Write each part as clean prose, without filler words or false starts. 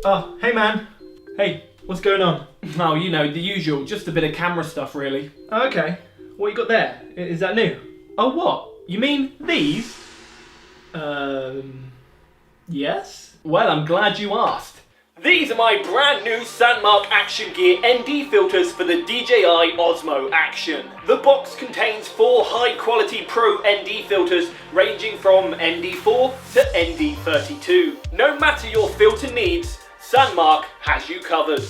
Oh, hey man. Hey, what's going on? Oh, you know, the usual, just a bit of camera stuff really. Oh, okay. What you got there? Is that new? Oh, what? You mean these? Yes? Well, I'm glad you asked. These are my brand new Sandmarc Action Gear ND filters for the DJI Osmo Action. The box contains 4 high-quality Pro ND filters ranging from ND4 to ND32. No matter your filter needs, Sandmarc has you covered.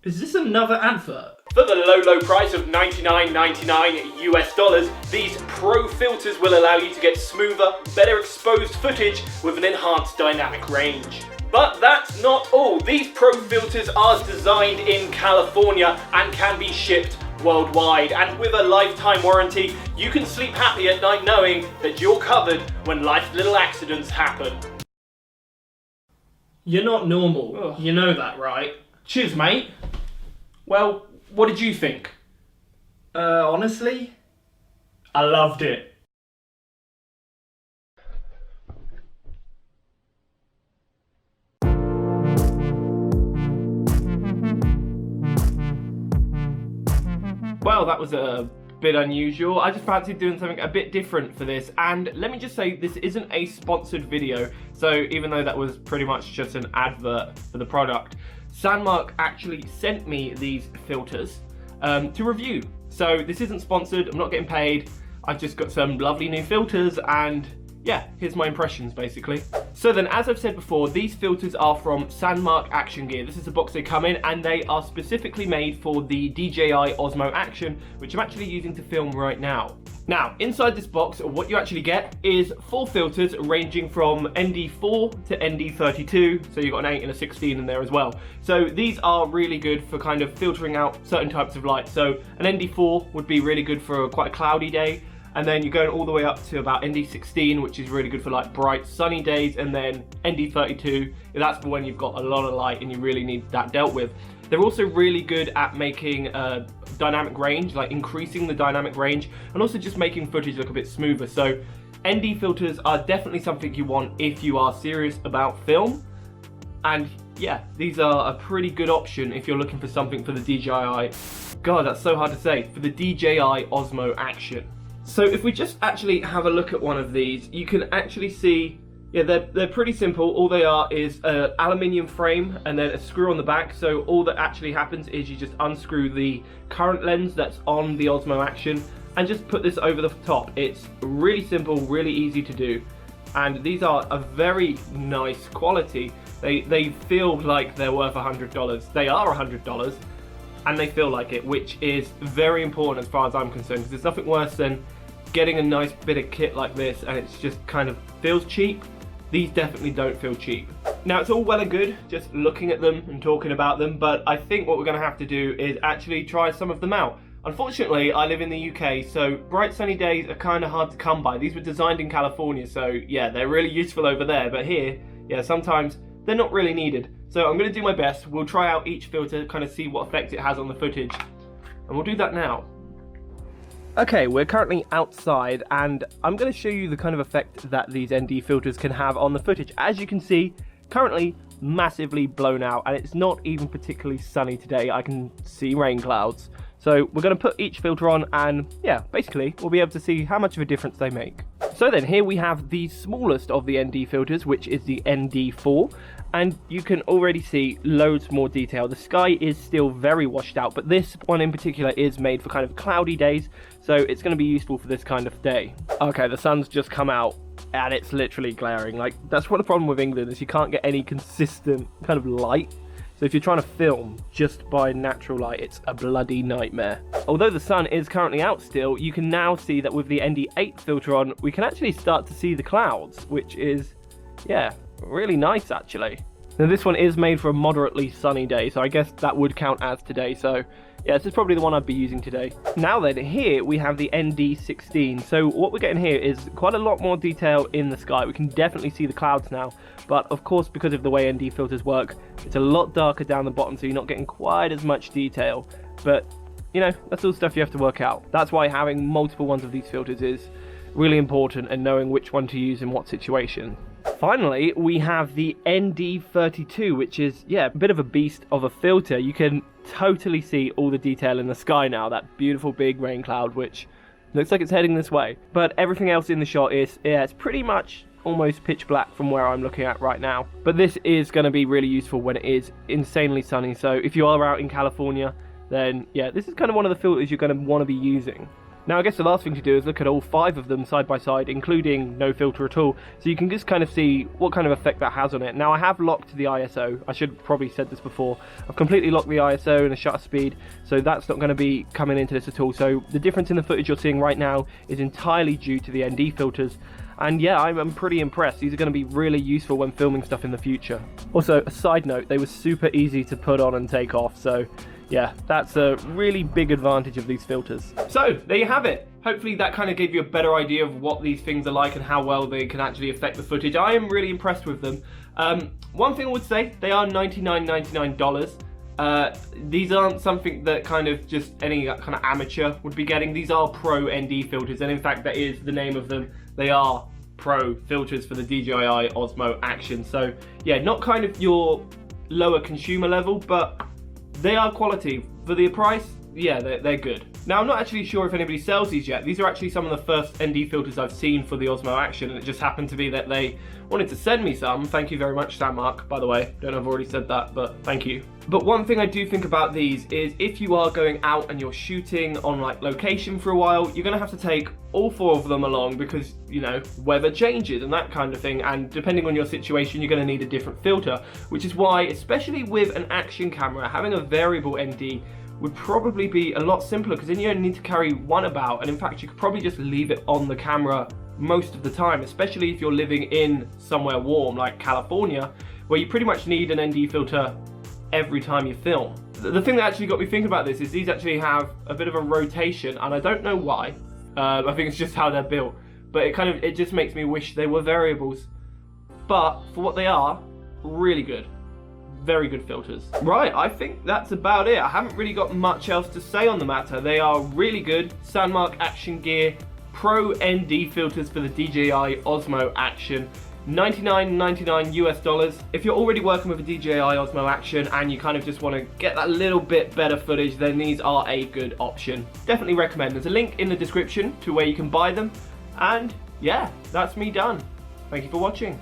Is this another advert? For the low price of $99.99 US, these Pro filters will allow you to get smoother, better exposed footage with an enhanced dynamic range. But that's not all. These Pro filters are designed in California and can be shipped worldwide. And with a lifetime warranty, you can sleep happy at night knowing that you're covered when life's little accidents happen. You're not normal. Ugh. You know that, right? Cheers, mate. Well, what did you think? Honestly, I loved it. Well, that was a bit unusual. I just fancied doing something a bit different for this, and let me just say this isn't a sponsored video, so even though that was pretty much just an advert for the product, Sandmarc actually sent me these filters to review. So this isn't sponsored, I'm not getting paid, I've just got some lovely new filters and yeah, here's my impressions basically. So then, as I've said before, these filters are from Sandmarc Action Gear. This is the box they come in, and they are specifically made for the DJI Osmo Action, which I'm actually using to film right now. Now, inside this box, what you actually get is 4 filters ranging from ND4 to ND32, so you've got an 8 and a 16 in there as well. So these are really good for kind of filtering out certain types of light. So an ND4 would be really good for quite a cloudy day, and then you're going all the way up to about ND16, which is really good for like bright sunny days, and then ND32, that's for when you've got a lot of light and you really need that dealt with. They're also really good at making dynamic range, like increasing the dynamic range, and also just making footage look a bit smoother. So ND filters are definitely something you want if you are serious about film. And yeah, these are a pretty good option if you're looking for something for the DJI, God, that's so hard to say, for the DJI Osmo Action. So if we just actually have a look at one of these, you can actually see, yeah, they're pretty simple. All they are is an aluminium frame and then a screw on the back. So all that actually happens is you just unscrew the current lens that's on the Osmo Action and just put this over the top. It's really simple, really easy to do. And these are a very nice quality. They feel like they're worth $100. They are $100. And they feel like it, which is very important as far as I'm concerned, because there's nothing worse than getting a nice bit of kit like this and it's just kind of feels cheap. These definitely don't feel cheap. Now, it's all well and good just looking at them and talking about them, but I think what we're going to have to do is actually try some of them out. Unfortunately, I live in the UK, so bright sunny days are kind of hard to come by. These were designed in California, so yeah, they're really useful over there, but here, yeah, sometimes they're not really needed. So I'm going to do my best. We'll try out each filter, kind of see what effect it has on the footage, and we'll do that now. Okay, we're currently outside, and I'm going to show you the kind of effect that these ND filters can have on the footage. As you can see, currently massively blown out, and it's not even particularly sunny today. I can see rain clouds. So we're going to put each filter on, and yeah, basically we'll be able to see how much of a difference they make. So then here we have the smallest of the ND filters, which is the ND4, and you can already see loads more detail. The sky is still very washed out, but this one in particular is made for kind of cloudy days, so it's going to be useful for this kind of day. Okay, the sun's just come out and it's literally glaring. Like, that's what the problem with England is, you can't get any consistent kind of light. So if you're trying to film just by natural light, it's a bloody nightmare. Although the sun is currently out still, you can now see that with the ND8 filter on, we can actually start to see the clouds, which is, yeah, really nice actually. Now this one is made for a moderately sunny day, so I guess that would count as today. So yeah, this is probably the one I'd be using today. Now then, here we have the ND16. So what we're getting here is quite a lot more detail in the sky. We can definitely see the clouds now, but of course, because of the way ND filters work, it's a lot darker down the bottom, so you're not getting quite as much detail. But you know, that's all stuff you have to work out. That's why having multiple ones of these filters is really important and knowing which one to use in what situation. Finally, we have the ND32, which is, yeah, a bit of a beast of a filter. You can totally see all the detail in the sky now, that beautiful big rain cloud, which looks like it's heading this way. But everything else in the shot is, yeah, it's pretty much almost pitch black from where I'm looking at right now. But this is going to be really useful when it is insanely sunny. So if you are out in California, then yeah, this is kind of one of the filters you're going to want to be using. Now I guess the last thing to do is look at all 5 of them side by side, including no filter at all, so you can just kind of see what kind of effect that has on it. Now I have locked the ISO, I should probably said this before, I've completely locked the ISO and the shutter speed, so that's not going to be coming into this at all. So the difference in the footage you're seeing right now is entirely due to the ND filters. And yeah, I'm pretty impressed. These are going to be really useful when filming stuff in the future. Also, a side note, they were super easy to put on and take off, so yeah, that's a really big advantage of these filters. So, there you have it. Hopefully that kind of gave you a better idea of what these things are like and how well they can actually affect the footage. I am really impressed with them. One thing I would say, they are $99.99. These aren't something that kind of just any kind of amateur would be getting. These are pro ND filters, and in fact that is the name of them. They are pro filters for the DJI Osmo Action. So yeah, not kind of your lower consumer level, but they are quality. For the price, yeah, they're good. Now, I'm not actually sure if anybody sells these yet. These are actually some of the first ND filters I've seen for the Osmo Action, and it just happened to be that they wanted to send me some. Thank you very much, Sandmarc, by the way. Don't know if I've already said that, but thank you. But one thing I do think about these is if you are going out and you're shooting on like location for a while, you're gonna have to take all 4 of them along because, you know, weather changes and that kind of thing, and depending on your situation, you're gonna need a different filter, which is why, especially with an action camera, having a variable ND would probably be a lot simpler, because then you only need to carry one about, and in fact you could probably just leave it on the camera most of the time, especially if you're living in somewhere warm like California, where you pretty much need an ND filter every time you film. The thing that actually got me thinking about this is these actually have a bit of a rotation, and I don't know why. I think it's just how they're built, but it just makes me wish they were variables. But for what they are, really good. Very good filters. Right, I think that's about it. I haven't really got much else to say on the matter. They are really good. Sandmarc Action Gear Pro ND filters for the DJI Osmo Action. $99.99 US. If you're already working with a DJI Osmo Action and you kind of just want to get that little bit better footage, then these are a good option. Definitely recommend. There's a link in the description to where you can buy them. And yeah, that's me done. Thank you for watching.